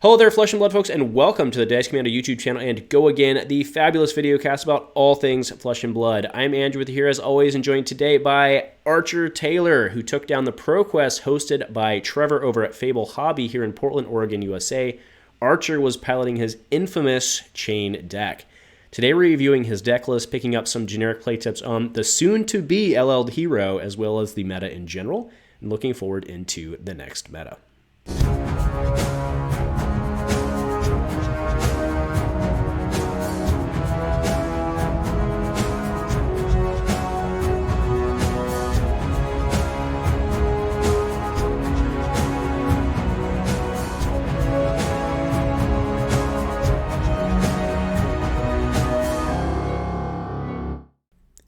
Hello there, Flesh and Blood folks, and welcome to the Dice Commando YouTube channel and Go Again, the fabulous video cast about all things Flesh and Blood. I'm Andrew with you here as always, and joined today by Archer Taylor, who took down the Pro Quest hosted by Trevor over at Fable Hobby here in Portland, Oregon, USA. Archer was piloting his infamous Chane deck. Today we're reviewing his deck list, picking up some generic play tips on the soon-to-be LL'd hero, as well as the meta in general, and looking forward into the next meta.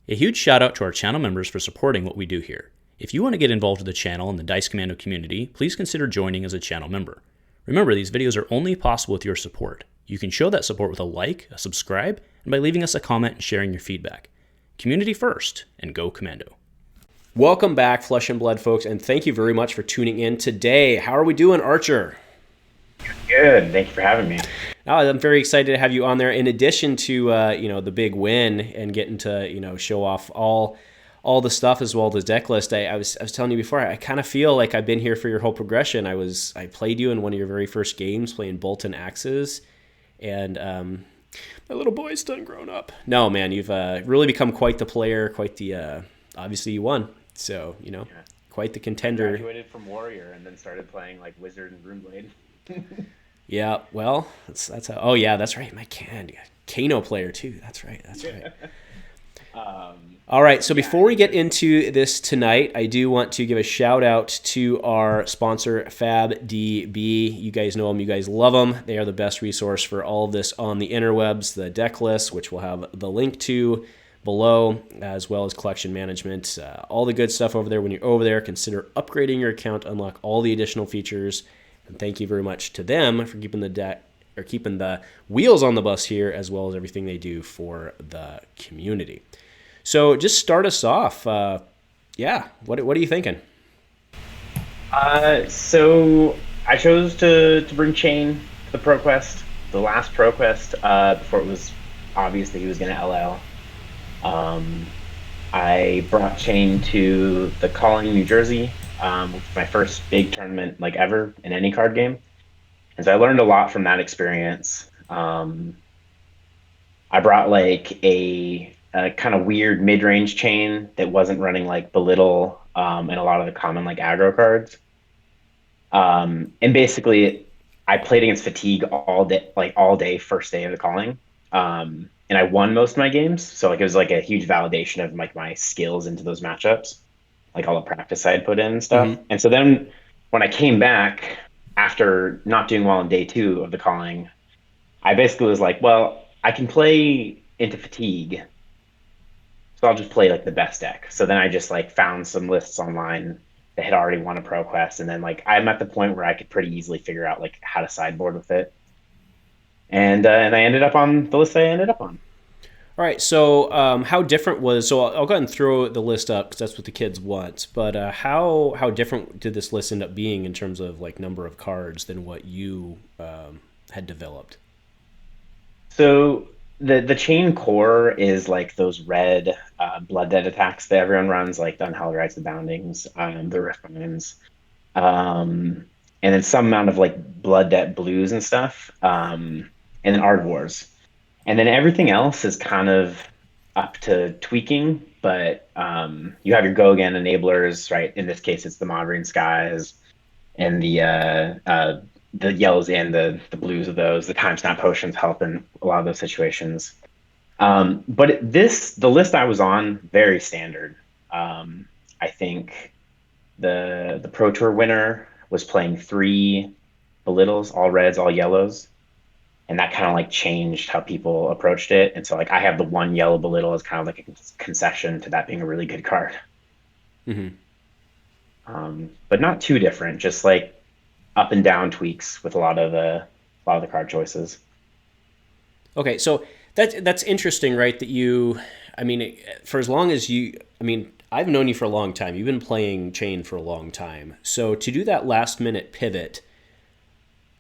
A huge shout out to our channel members for supporting what we do here. If you want to get involved with the channel and the Dice Commando community, please consider joining as a channel member. Remember, these videos are only possible with your support. You can show that support with a like, a subscribe, and by leaving us a comment and sharing your feedback. Community first, and go Commando. Welcome back, Flesh and Blood folks, and thank you very much for tuning in today. How are we doing, Archer? Good. Thank you for having me. I'm very excited to have you on there. In addition to the big win and getting to show off all the stuff as well as the deck list. I was telling you before, I kind of feel like I've been here for your whole progression. I played you in one of your very first games playing Boltyn Axes, and my little boy's done grown up. No, man, you've really become quite the player. Quite the obviously you won, so yeah. Quite the contender. I graduated from Warrior and then started playing like Wizard and Runeblade. Yeah, well, that's how. Oh yeah, that's right. My Kano player too. That's right. All right. So before we get into this tonight, I do want to give a shout out to our sponsor, FabDB. You guys know them. You guys love them. They are the best resource for all of this on the interwebs. The deck list, which we'll have the link to below, as well as collection management. All the good stuff over there. When you're over there, consider upgrading your account, unlock all the additional features. And thank you very much to them for keeping the wheels on the bus here, as well as everything they do for the community. So just start us off. What are you thinking? So I chose to bring Chane to the Pro Quest, the last Pro Quest, before it was obvious that he was going to LL. I brought Chane to the Calling, New Jersey. My first big tournament like ever in any card game, and so I learned a lot from that experience. I brought like a kind of weird mid-range Chane that wasn't running like Belittle and a lot of the common like aggro cards. And basically, I played against Fatigue all day, first day of the Calling, and I won most of my games. So like it was like a huge validation of like my skills into those matchups, like all the practice I had put in and stuff. Mm-hmm. And so then when I came back after not doing well in day 2 of the Calling, I basically was like, well, I can play into Fatigue, so I'll just play like the best deck. So then I just like found some lists online that had already won a Pro Quest, and then like I'm at the point where I could pretty easily figure out like how to sideboard with it. And I ended up on the list I ended up on. All right, so how different was, so I'll go ahead and throw the list up because that's what the kids want, but how different did this list end up being in terms of like number of cards than what you had developed? So the Chane core is like those red Blood Dead attacks that everyone runs, like the Unhallowed Rites, the Boundings, the Riftmines, and then some amount of like Blood Debt blues and stuff, and then Ard Wars. And then everything else is kind of up to tweaking, but you have your Go Again enablers, right? In this case, it's the Modern Skies and the yellows and the blues of those. The Time Snap potions help in a lot of those situations. But the list I was on, very standard. I think the Pro Tour winner was playing 3 Belittles, all reds, all yellows. And that kind of like changed how people approached it. And so like I have the 1 yellow Belittle as kind of like a concession to that being a really good card. Mm-hmm. But not too different, just like up and down tweaks with a lot of the card choices. Okay, so that's interesting, right? That for as long as I've known you for a long time. You've been playing Chane for a long time. So to do that last minute pivot,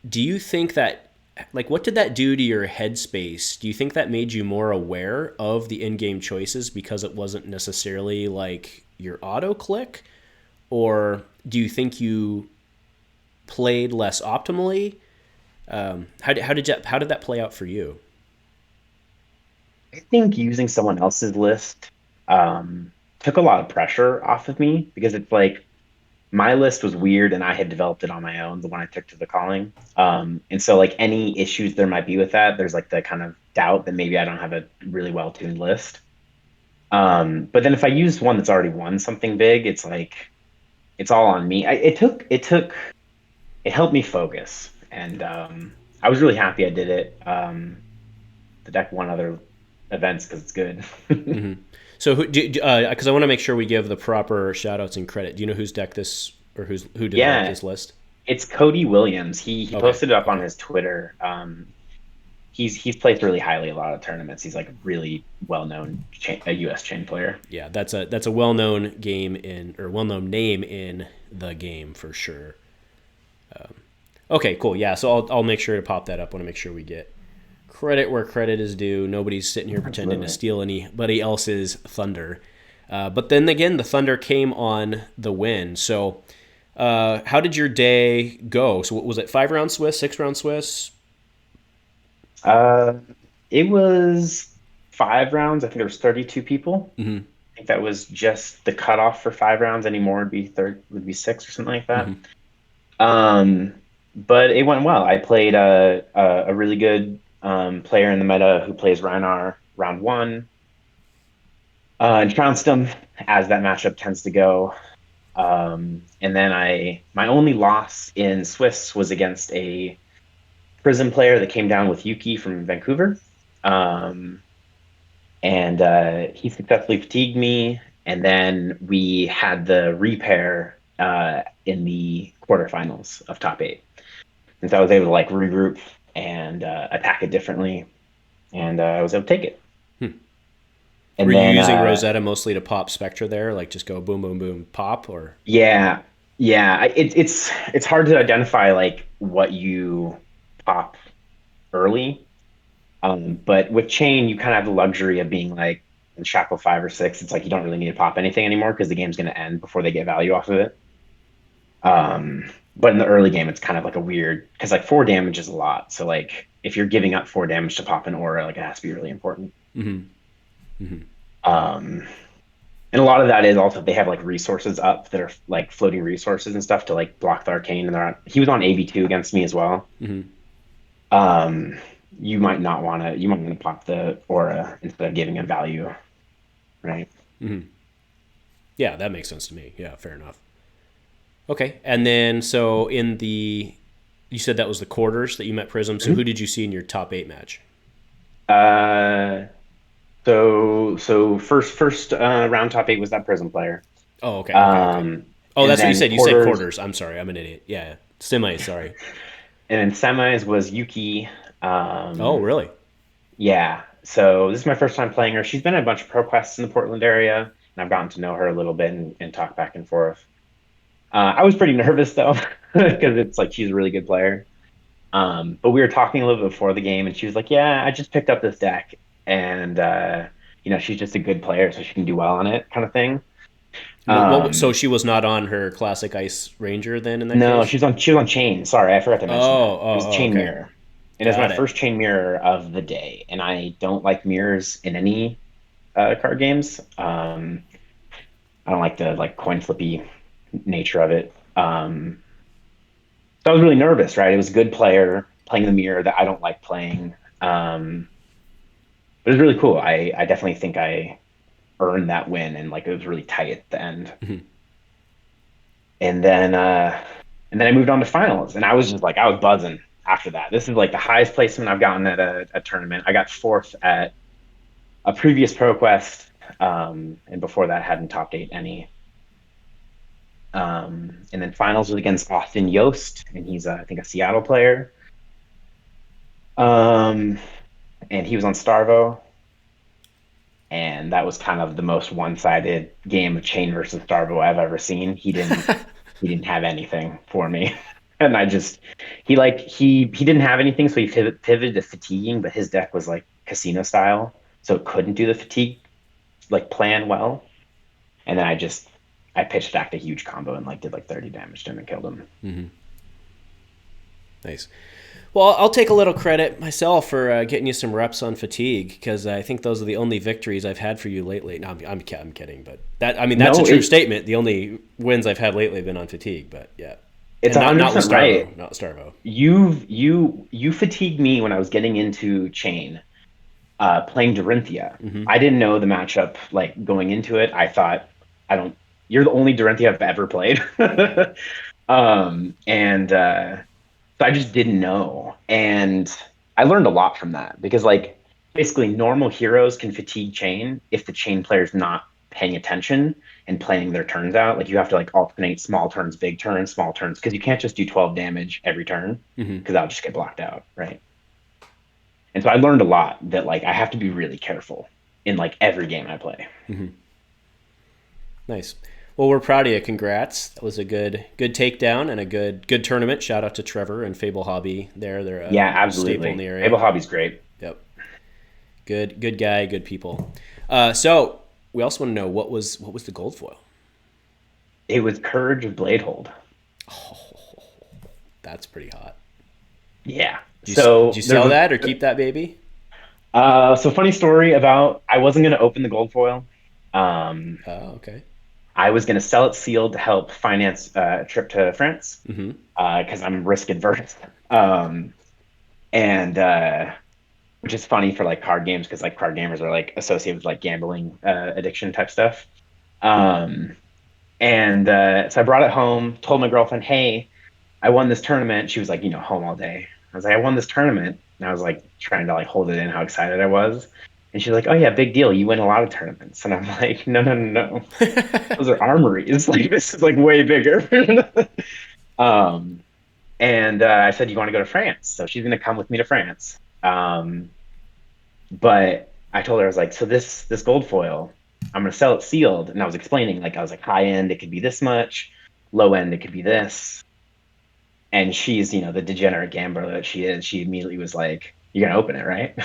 do you think that, like, what did that do to your headspace? Do you think that made you more aware of the in-game choices because it wasn't necessarily like your auto click, or do you think you played less optimally? How did that play out for you? I think using someone else's list took a lot of pressure off of me because it's like my list was weird and I had developed it on my own, the one I took to the calling. And so like any issues there might be with that, there's like the kind of doubt that maybe I don't have a really well-tuned list. But then if I use one that's already won something big, it's like it's all on me. It helped me focus, and I was really happy I did it. The deck won other events because it's good. So because I want to make sure we give the proper shout outs and credit. Do you know whose deck this, or who developed this list? It's Cody Williams. He Okay. posted it up on his Twitter. He's placed really highly a lot of tournaments. He's like a really well known a US chain player. Yeah, that's a well known game well known name in the game for sure. Okay, cool. Yeah, so I'll make sure to pop that up. I want to make sure we get credit where credit is due. Nobody's sitting here pretending to steal anybody else's thunder. But then again, the thunder came on the win. So how did your day go? So was it 5-round Swiss, 6-round Swiss? It was 5 rounds. I think there was 32 people. Mm-hmm. I think that was just the cutoff for 5 rounds. Anymore would be 6 or something like that. Mm-hmm. But it went well. I played a really good player in the meta who plays Rhinar round 1. And trounced him, as that matchup tends to go. And then my only loss in Swiss was against a Prism player that came down with Yuki from Vancouver. And he successfully fatigued me. And then we had the repair in the quarterfinals of top 8. And so I was able to like regroup and attack it differently. And I was able to take it. And Were then, you using Rosetta mostly to pop Spectra there? Like just go boom, boom, boom, pop? Or Yeah. It's hard to identify like what you pop early. But with Chane, you kind of have the luxury of being like in Shackle 5 or 6. It's like you don't really need to pop anything anymore because the game's going to end before they get value off of it. But in the early game, it's kind of like a weird, because like 4 damage is a lot. So like if you're giving up 4 damage to pop an aura, like it has to be really important. Mm-hmm. Mm-hmm. And a lot of that is also they have like resources up that are like floating resources and stuff to like block the arcane. And he was on AB2 against me as well. Mm-hmm. You might want to pop the aura instead of giving a value, right? Mm-hmm. Yeah, that makes sense to me. Yeah, fair enough. Okay, and then so you said that was the quarters that you met Prism. So who did you see in your top 8 match? So first round top 8 was that Prism player. Oh, okay. Okay. Oh, that's what you said. You said quarters. I'm sorry. I'm an idiot. Yeah, semis. Sorry. And then semis was Yuki. Oh, really? Yeah. So this is my first time playing her. She's been at a bunch of pro quests in the Portland area, and I've gotten to know her a little bit and talk back and forth. I was pretty nervous though, because it's like she's a really good player. But we were talking a little bit before the game, and she was like, "Yeah, I just picked up this deck, and she's just a good player, so she can do well on it," kind of thing. So she was not on her classic Ice Ranger then in that No, case? she was on Chane. Sorry, I forgot to mention that. It was Chane okay. Mirror. It is my first Chane Mirror of the day, and I don't like mirrors in any card games. I don't like the like coin flippy nature of it. So I was really nervous, right? It was a good player playing the mirror that I don't like playing. But it was really cool. I definitely think I earned that win, and like it was really tight at the end. Mm-hmm. And then I moved on to finals, and I was buzzing after that. This is like the highest placement I've gotten at a tournament. I got 4th at a previous ProQuest, and before that hadn't topped 8 any. And then finals was against Austin Yost, and he's I think a Seattle player. And he was on Starvo, and that was kind of the most one-sided game of Chane versus Starvo I've ever seen. He didn't have anything for me. And he didn't have anything, so he pivoted to fatiguing, but his deck was like casino style, so it couldn't do the fatigue like plan well. And then I pitch stacked a huge combo and like did like 30 damage to him and killed him. Mm-hmm. Nice. Well, I'll take a little credit myself for getting you some reps on fatigue, because I think those are the only victories I've had for you lately. No, I'm kidding, but that's a true statement. The only wins I've had lately have been on fatigue, but yeah. It's and not with Starvo, right. Not Starvo. You fatigued me when I was getting into Chane, playing Dorinthea. Mm-hmm. I didn't know the matchup like going into it. I thought you're the only Dorinthea I've ever played. So I just didn't know. And I learned a lot from that, because like basically normal heroes can fatigue Chane if the Chane player's not paying attention and planning their turns out. Like you have to like alternate small turns, big turns, small turns, because you can't just do 12 damage every turn, because that'll just get blocked out, right? And so I learned a lot that like I have to be really careful in like every game I play. Mm-hmm. Nice. Well, we're proud of you. Congrats. That was a good takedown and a good tournament. Shout out to Trevor and Fable Hobby there. They're absolutely staple in the area. Fable Hobby's great. Yep. Good guy, good people. So we also want to know what was the gold foil? It was Courage of Bladehold. Oh, that's pretty hot. Yeah. Did you sell that or keep that baby? So funny story about, I wasn't going to open the gold foil. Okay. I was going to sell it sealed to help finance a trip to France, because I'm risk adverse. Which is funny for like card games, because like card gamers are like associated with like gambling addiction type stuff. So I brought it home, told my girlfriend, hey, I won this tournament. She was like, home all day. I was like, I won this tournament. And I was like trying to like hold it in how excited I was. And she's like, oh yeah, big deal. You win a lot of tournaments. And I'm like, no. Those are armories. Like, this is like way bigger. I said, you want to go to France? So she's going to come with me to France. But I told her, I was like, so this gold foil, I'm going to sell it sealed. And I was explaining, like, I was like, high end, it could be this much. Low end, it could be this. And she's, the degenerate gambler that she is. She immediately was like, you're going to open it, right?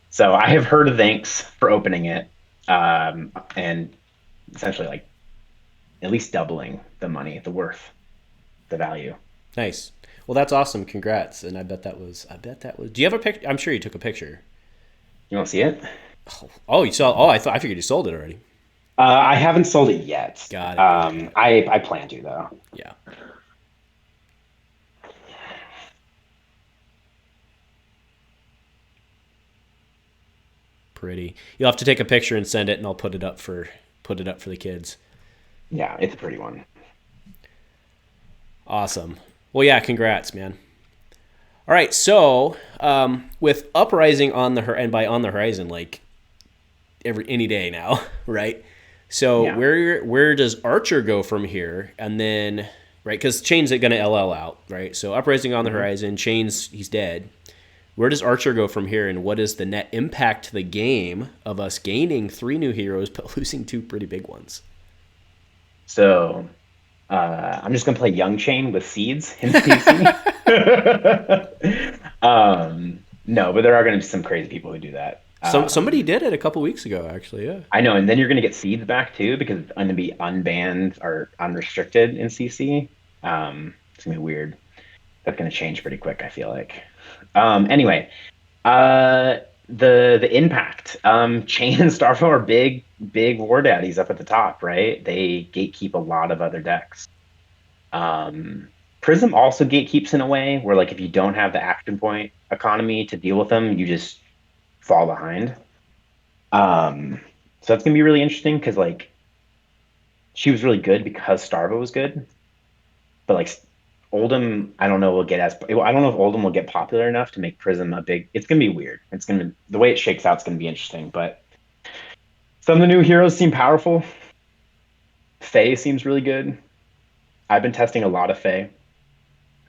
So I have heard thanks for opening it, and essentially like at least doubling the money, the worth, the value. Nice. Well, that's awesome. Congrats. And I bet that was. Do you have a picture? I'm sure you took a picture. You want to see it? Oh, you saw. Oh, I figured you sold it already. I haven't sold it yet. Got it. I plan to though. Yeah. Pretty. You'll have to take a picture and send it, and I'll put it up for the kids. Yeah, it's a pretty one. Awesome. Well, yeah, congrats, man. All right, so with Uprising on the horizon, like any day now, right? So yeah. Where does Archer go from here? And then, right, because Chane's going to LL out, right? So Uprising on the horizon, he's dead. Where does Archer go from here, and what is the net impact to the game of us gaining 3 new heroes but losing 2 pretty big ones? So I'm just going to play Young Chane with seeds in PC. No, but there are going to be some crazy people who do that. Somebody did it a couple weeks ago, actually, yeah. I know, and then you're going to get seeds back, too, because it's going to be unbanned or unrestricted in CC. It's going to be weird. That's going to change pretty quick, I feel like. Anyway, the impact. Chane and Starvo are big war daddies up at the top, right? They gatekeep a lot of other decks. Prism also gatekeeps in a way where, like, if you don't have the action point economy to deal with them, you just fall behind. So that's gonna be really interesting, because like she was really good because Starvo was good, but like Oldhim, I don't know if Oldhim will get popular enough to make Prism a big. It's gonna be weird. The way it shakes out is gonna be interesting. But some of the new heroes seem powerful. Faye seems really good. I've been testing a lot of Faye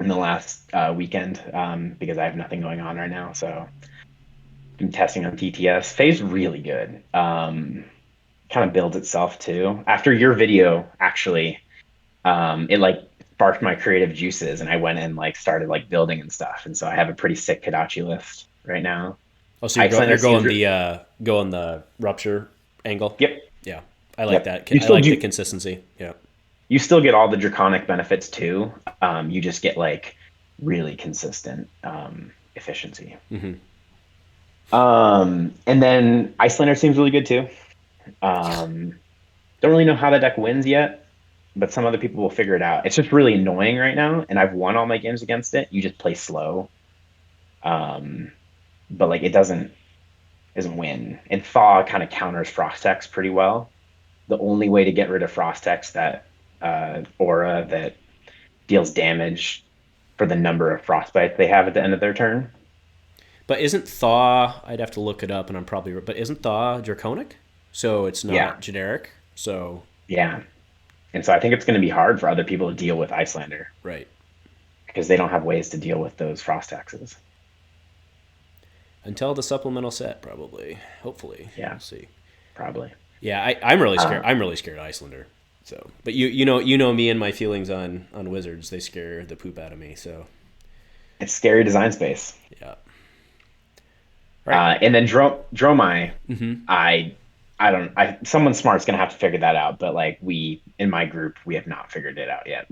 in the last weekend because I have nothing going on right now. So I'm testing on TTS. Faye's really good. Kind of builds itself too. After your video, actually, it like sparked my creative juices, and I went and like started like building and stuff. And so I have a pretty sick Kodachi list right now. Oh, so you're going the rupture angle? Yep. Yeah. I like that. You I still like do, the consistency. Yeah. you still get all the draconic benefits too. You just get like really consistent efficiency. Mm-hmm. And then Icelander seems really good too. Don't really know how the deck wins yet, but some other people will figure it out. It's just really annoying right now, and I've won all my games against it. You just play slow. But like it doesn't win. And Thaw kind of counters Frost-Hex pretty well. The only way to get rid of Frost-Hex, that aura that deals damage for the number of frostbites they have at the end of their turn. But isn't Thaw, I'd have to look it up, and I'm probably, but isn't Thaw draconic? So it's not generic. So yeah. And so I think it's going to be hard for other people to deal with Icelander. Right. Because they don't have ways to deal with those Frost-Hexes. Until the supplemental set, probably. Hopefully. Yeah. We'll see. Probably. Yeah, I'm really scared. I'm really scared of Icelander. So, but you know me and my feelings on wizards. They scare the poop out of me. So it's scary design space. Yeah. Right. And then Dromai, mm-hmm. Someone smart's gonna have to figure that out. But like in my group, we have not figured it out yet.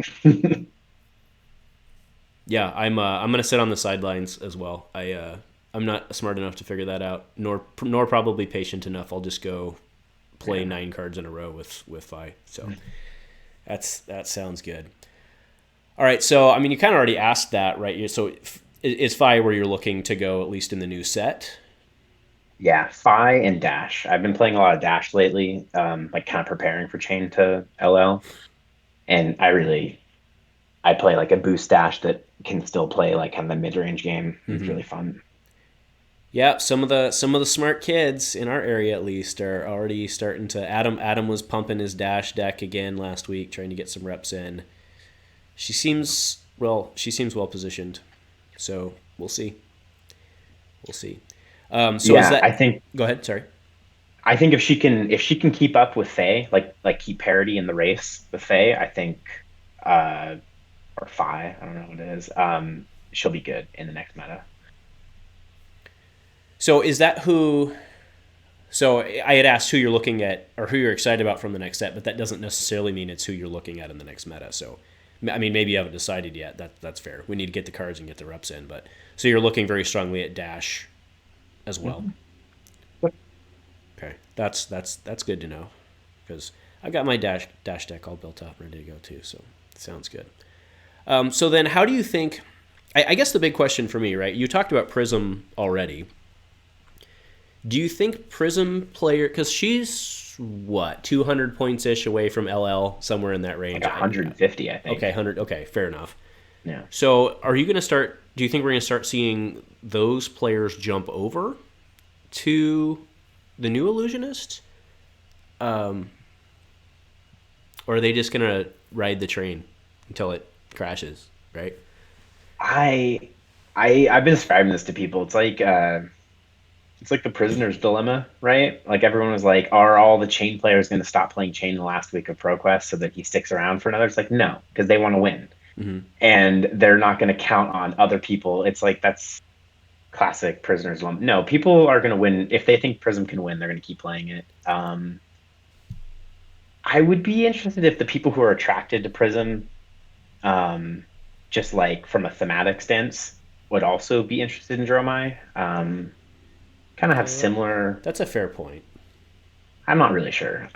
Yeah, I'm gonna sit on the sidelines as well. I'm not smart enough to figure that out, nor probably patient enough. I'll just go play 9 cards in a row with Fi. So that sounds good. All right, so I mean, you kind of already asked that, right? So is Fi where you're looking to go, at least in the new set? Yeah, Fi and Dash. I've been playing a lot of Dash lately, like kind of preparing for Chane to LL, and I play like a boost Dash that can still play like kind of the mid range game. It's really fun. Yeah, some of the smart kids in our area at least are already starting to. Adam was pumping his Dash deck again last week, trying to get some reps in. She seems well positioned, so we'll see. So yeah, I think. Go ahead. Sorry. I think if she can keep up with Faye, like keep parity in the race with Faye, I think, or Fi, I don't know what it is. She'll be good in the next meta. So is that who? So I had asked who you're looking at or who you're excited about from the next set, but that doesn't necessarily mean it's who you're looking at in the next meta. So, I mean, maybe you haven't decided yet. That's fair. We need to get the cards and get the reps in. But so you're looking very strongly at Dash as well. Mm-hmm. Okay, that's good to know, because I got my dash deck all built up, ready to go too. So it sounds good. So then, how do you think? I guess the big question for me, right? You talked about Prism already. Do you think Prism player, because she's, 200 points-ish away from LL, somewhere in that range? Like 150, I think. Okay, 100. Okay, fair enough. Yeah. So do you think we're going to start seeing those players jump over to the new Illusionist? Or are they just going to ride the train until it crashes, right? I've been describing this to people. It's like the prisoner's dilemma, right? Like everyone was like, are all the Chane players going to stop playing Chane the last week of ProQuest so that he sticks around for another? It's like, no, because they want to win. Mm-hmm. And they're not going to count on other people. It's like, that's classic prisoner's dilemma. No, people are going to win. If they think Prism can win, they're going to keep playing it. I would be interested if the people who are attracted to Prism, just like from a thematic stance, would also be interested in Dromai. Kind of have similar. That's a fair point. I'm not really sure.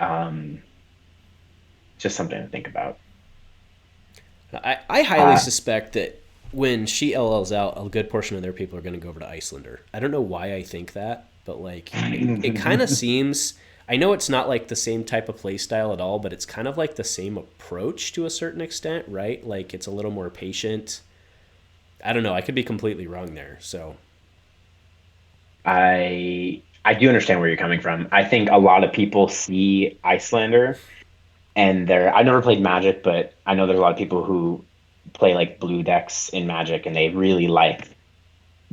Just something to think about. I highly suspect that when she LLs out, a good portion of their people are going to go over to Icelander. I don't know why I think that, but like it kind of seems. I know it's not like the same type of play style at all, but it's kind of like the same approach to a certain extent, right? Like it's a little more patient. I don't know. I could be completely wrong there. So I do understand where you're coming from. I think a lot of people see Icelander and I've never played Magic, but I know there's a lot of people who play like blue decks in Magic and they really like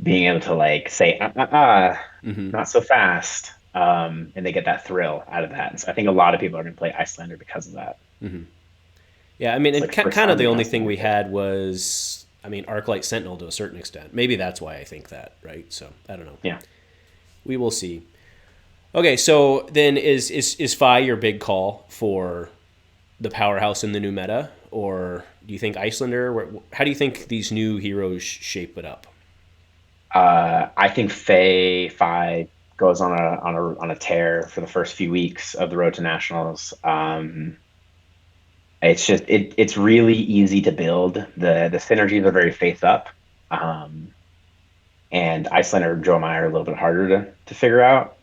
being able to like say, not so fast. And they get that thrill out of that. And so I think a lot of people are going to play Icelander because of that. Mm-hmm. Yeah, I mean, It's and like first kind of time the we only got thing we something like had was, I mean, Arclight Sentinel to a certain extent. Maybe that's why I think that, right? So I don't know. that. Yeah. We will see. Okay, so then is Fi your big call for the powerhouse in the new meta, or do you think Icelander? How do you think these new heroes shape it up? I think Fi goes on a tear for the first few weeks of the road to nationals. It's really easy to build. The synergies are very face up. Um, and Icelander and Joe Meyer are a little bit harder to figure out.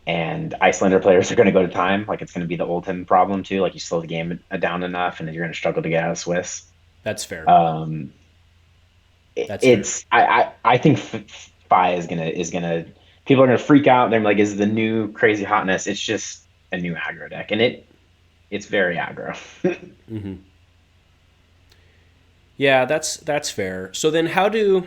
And Icelander players are going to go to time. Like it's going to be the Oldhim problem too. Like you slow the game down enough, and then you're going to struggle to get out of Swiss. That's fair. Um, That's fair. I think Fi is gonna people are gonna freak out. They're like, is it the new crazy hotness? It's just a new aggro deck, and it's very aggro. Mm-hmm. Yeah, that's fair. So then, how do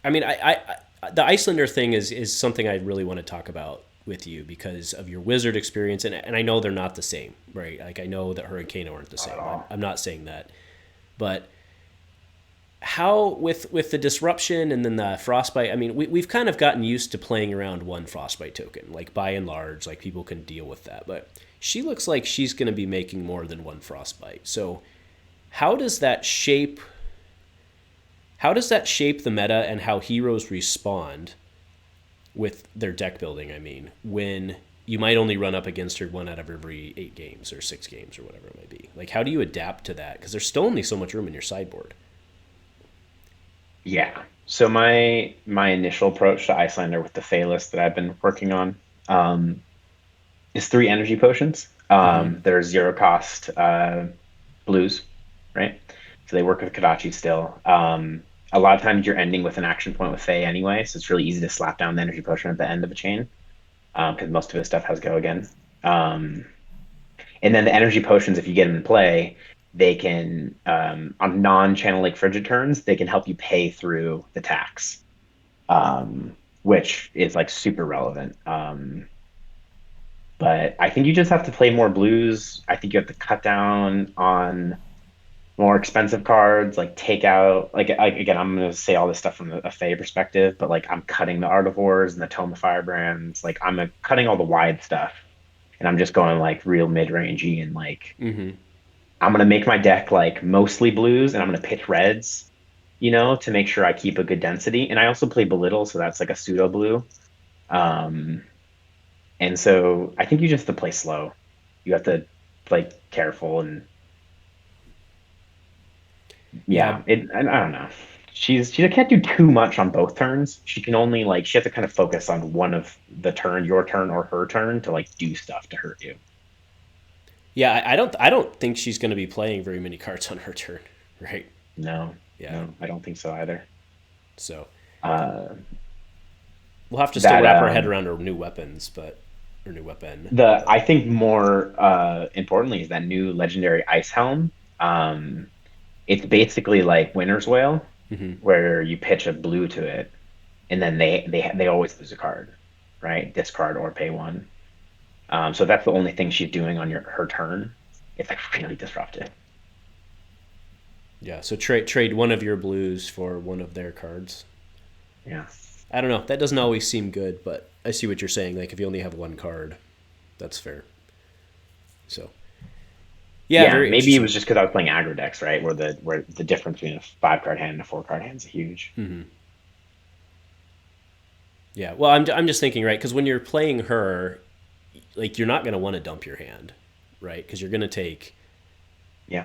I mean, the Icelander thing is something I really want to talk about with you because of your wizard experience, and I know they're not the same, right? Like I know that her and Kano aren't the same. I'm not saying that, but how with the disruption and then the frostbite, I mean, we've kind of gotten used to playing around one frostbite token, like by and large, like people can deal with that, but she looks like she's going to be making more than one frostbite. So how does that shape the meta and how heroes respond with their deck building? I mean, when you might only run up against her one out of every 8 games or 6 games or whatever it might be. Like, how do you adapt to that? Because there's still only so much room in your sideboard. Yeah. So my initial approach to Icelander with the Fey list that I've been working on is 3 energy potions. Mm-hmm. They're 0 cost blues, right? So they work with Kadachi still. A lot of times you're ending with an action point with Fey anyway, so it's really easy to slap down the energy potion at the end of a chain because most of his stuff has go again. And then the energy potions, if you get them in play, they can on non-channel like frigid turns, they can help you pay through the tax, which is like super relevant. But I think you just have to play more blues. I think you have to cut down on more expensive cards, like take out like again, I'm gonna say all this stuff from a Fey perspective, but like I'm cutting the Artivores and the Tome of Firebrands, like I'm cutting all the wide stuff, and I'm just going like real mid-rangey and like Mm-hmm. I'm gonna make my deck like mostly blues, and I'm gonna pitch reds, to make sure I keep a good density. And I also play Belittle, so that's like a pseudo blue. Um, and so I think you just have to play slow. You have to play careful and Yeah. yeah, I don't know. She can't do too much on both turns. She can only like she has to kind of focus on one of the turn, your turn or her turn, to like do stuff to hurt you. Yeah, I don't think she's going to be playing very many cards on her turn, right? No, Yeah. no, I don't think so either. So Uh, we'll have to still that wrap our head around her new weapons, her new weapon. I think more importantly is that new legendary ice helm. Um, it's basically like Winter's Whale, Mm-hmm. where you pitch a blue to it, and then they always lose a card, right? Discard or pay one. So that's the only thing she's doing on her turn. It's like really disruptive. Yeah. So trade one of your blues for one of their cards. Yeah. I don't know. That doesn't always seem good, but I see what you're saying. Like if you only have one card, that's fair. So yeah, Yeah, very maybe it interesting. was just because I was playing aggro decks, right? Where the difference between a 5 card hand and a 4 card hand is huge. Mm-hmm. Yeah. Well, I'm just thinking, right? Because when you're playing her, like you're not going to want to dump your hand, right? Because you're going to take Yeah.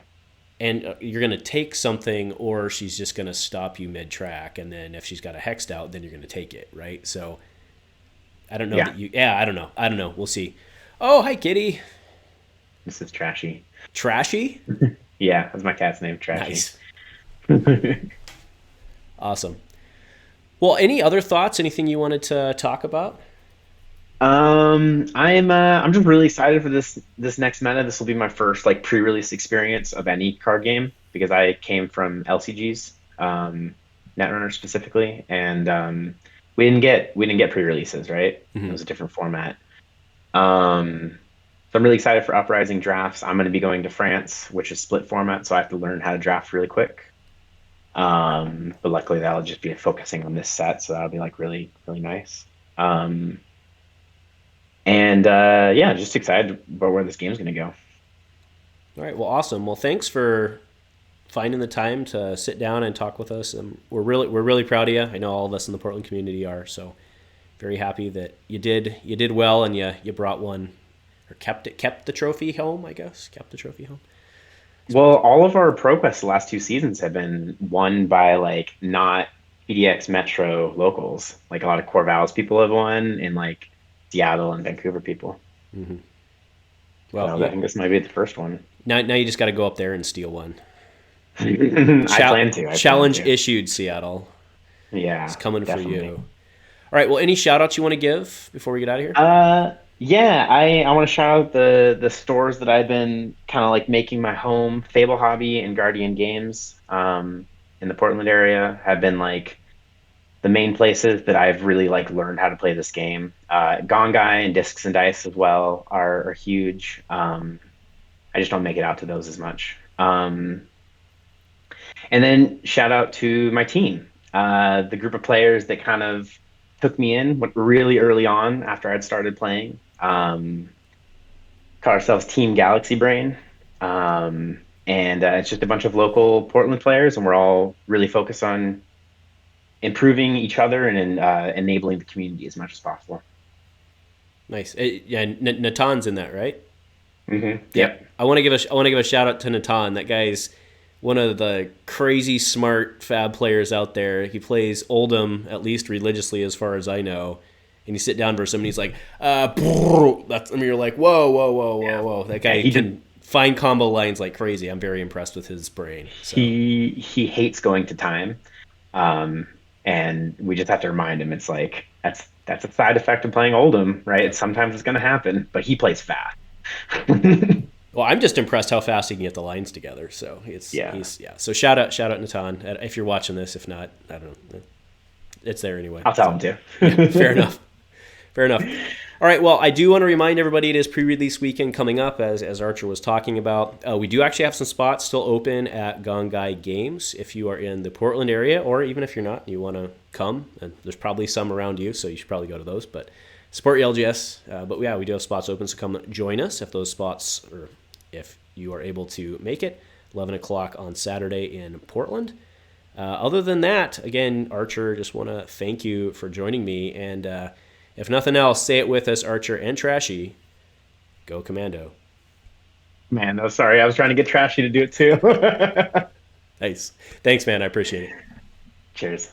and you're going to take something, or she's just going to stop you mid track, and then if she's got a hexed out, then you're going to take it, right? So I don't know Yeah. that you. Yeah, I don't know. I don't know. We'll see. Oh, hi, kitty. This is Trashy. Trashy. Yeah, that's my cat's name, Trashy. Nice. Awesome. Well, any other thoughts? Anything you wanted to talk about? I'm just really excited for this next meta. This will be my first like pre-release experience of any card game because I came from LCGs, Netrunner specifically, and we didn't get pre-releases, right? It Mm-hmm. was a different format. Um, I'm really excited for Uprising drafts. I'm going to be going to France, which is split format, so I have to learn how to draft really quick. But luckily that'll just be focusing on this set, so that'll be like really, really nice. And yeah, just excited about where this game's going to go. All right, well, awesome. Well, thanks for finding the time to sit down and talk with us. And we're really proud of you. I know all of us in the Portland community are. So very happy that you did well, and you brought one, or kept the trophy home. I guess kept the trophy home. Well, all of our ProQuest the last 2 seasons have been won by like not PDX Metro locals. Like a lot of Corvallis people have won, and like Seattle and Vancouver people. Mm-hmm. Well, so I think this might be the first one. Now you just got to go up there and steal one. I plan to. Challenge issued, Seattle. Yeah, it's coming definitely. for you. All right. Well, any shout outs you want to give before we get out of here? Yeah, I want to shout out the stores that I've been kind of like making my home. Fable Hobby and Guardian Games in the Portland area have been like the main places that I've really like learned how to play this game. Gongai and Discs and Dice as well are huge. I just don't make it out to those as much. And then shout out to my team, the group of players that kind of took me in really early on after I'd started playing. Call ourselves Team Galaxy Brain. And it's just a bunch of local Portland players, and we're all really focused on improving each other and enabling the community as much as possible. Nice. Yeah, Natan's in that, right? Mm-hmm. Yep. I want to give a shout out to Natan. That guy's one of the crazy smart Fab players out there. He plays Oldhim at least religiously, as far as I know. And you sit down versus him, and he's like, that's. I mean, you're like, whoa. That guy can find combo lines like crazy. I'm very impressed with his brain. So. He hates going to time, and we just have to remind him. It's like that's a side effect of playing Oldhim, right? Sometimes it's going to happen, but he plays fast. Well, I'm just impressed how fast he can get the lines together. So he's. So shout out Natan if you're watching this. If not, I don't know. It's there anyway. I'll tell him to. Yeah, fair enough. All right. Well, I do want to remind everybody it is pre-release weekend coming up, as Archer was talking about. We do actually have some spots still open at Gongai Games if you are in the Portland area, or even if you're not, and you want to come. And there's probably some around you, so you should probably go to those. But support your LGS. But yeah, we do have spots open, so come join us if those spots, or if you are able to make it. 11 o'clock on Saturday in Portland. Other than that, again, Archer, just want to thank you for joining me. And if nothing else, say it with us, Archer and Trashy. Go Commando. Man, no, sorry. I was trying to get Trashy to do it too. Nice. Thanks, man. I appreciate it. Cheers.